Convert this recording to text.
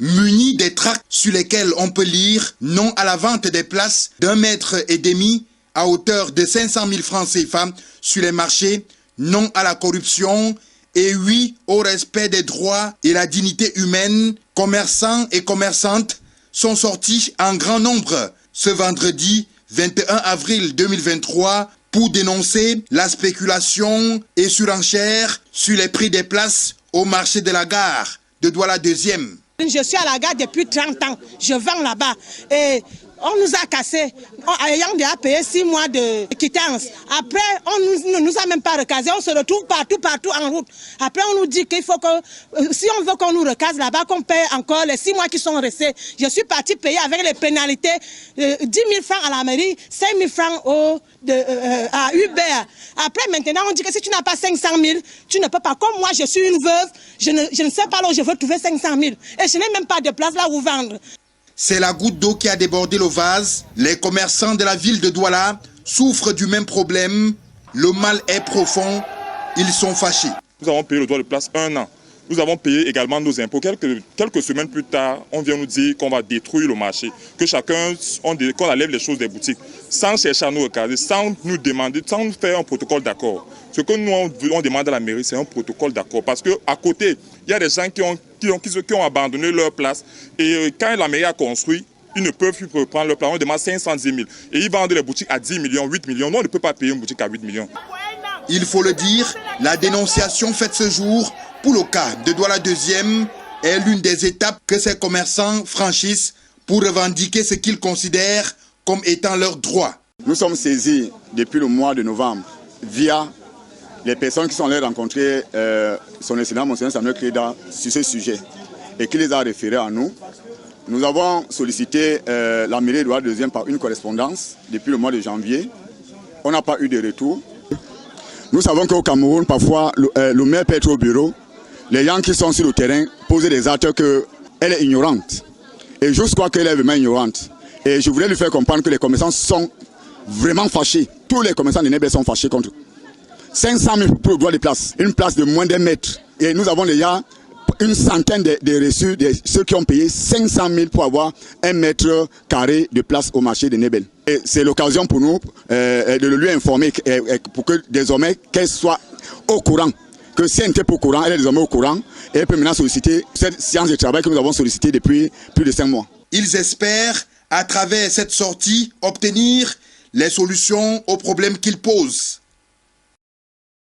munis des tracts sur lesquels on peut lire « Non à la vente des places d'1,5 mètre à hauteur de 500 000 francs CFA sur les marchés, non à la corruption et oui au respect des droits et la dignité humaine », commerçants et commerçantes sont sortis en grand nombre ce vendredi 21 avril 2023 pour dénoncer la spéculation et surenchère sur les prix des places au marché de la gare de Douala 2e. Je suis à la gare depuis 30 ans, je vends là-bas et on nous a cassé, ayant déjà payé 6 mois de quittance. Après, on ne nous a même pas recasé, on se retrouve partout en route. Après, on nous dit qu'il faut que, si on veut qu'on nous recase là-bas, qu'on paye encore les 6 mois qui sont restés. Je suis parti payer avec les pénalités 10 000 francs à la mairie, 5 000 francs à Uber. Après, maintenant, on dit que si tu n'as pas 500 000, tu ne peux pas. Comme moi, je suis une veuve, je ne sais pas là où je veux trouver 500 000. Et je n'ai même pas de place là où vendre. C'est la goutte d'eau qui a débordé le vase. Les commerçants de la ville de Douala souffrent du même problème. Le mal est profond. Ils sont fâchés. Nous avons payé le droit de place 1 an. Nous avons payé également nos impôts. Quelques semaines plus tard, on vient nous dire qu'on va détruire le marché, que chacun, qu'on enlève les choses des boutiques, sans chercher à nous recaser, sans nous demander, sans nous faire un protocole d'accord. Ce que nous, on demande à la mairie, c'est un protocole d'accord. Parce qu'à côté, il y a des gens qui ont abandonné leur place. Et quand la mairie a construit, ils ne peuvent plus reprendre leur place. On demande 510 000. Et ils vendent les boutiques à 10 millions, 8 millions. Nous, on ne peut pas payer une boutique à 8 millions. Il faut le dire, la dénonciation faite ce jour pour le cas de Douala 2e est l'une des étapes que ces commerçants franchissent pour revendiquer ce qu'ils considèrent comme étant leurs droits. Nous sommes saisis depuis le mois de novembre via les personnes qui sont allées rencontrer son excellence Monseigneur Samuel Kreda sur ce sujet et qui les a référés à nous. Nous avons sollicité la mairie de Douala 2e par une correspondance depuis le mois de janvier. On n'a pas eu de retour. Nous savons qu'au Cameroun, parfois, le maire peut être au bureau. Les gens qui sont sur le terrain posent des actes qu'elle est ignorante. Et je crois qu'elle est vraiment ignorante. Et je voulais lui faire comprendre que les commerçants sont vraiment fâchés. Tous les commerçants de Nebel sont fâchés contre 500 000 pour le droit de place. Une place de moins d'1 mètre. Et nous avons déjà une centaine de reçus de ceux qui ont payé 500 000 pour avoir 1 mètre carré de place au marché de Nebel. Et c'est l'occasion pour nous de lui informer pour que désormais qu'elle soit au courant. Que si elle n'était pas au courant, elle est désormais au courant et elle peut maintenant solliciter cette séance de travail que nous avons sollicitée depuis plus de 5 mois. Ils espèrent, à travers cette sortie, obtenir les solutions aux problèmes qu'ils posent.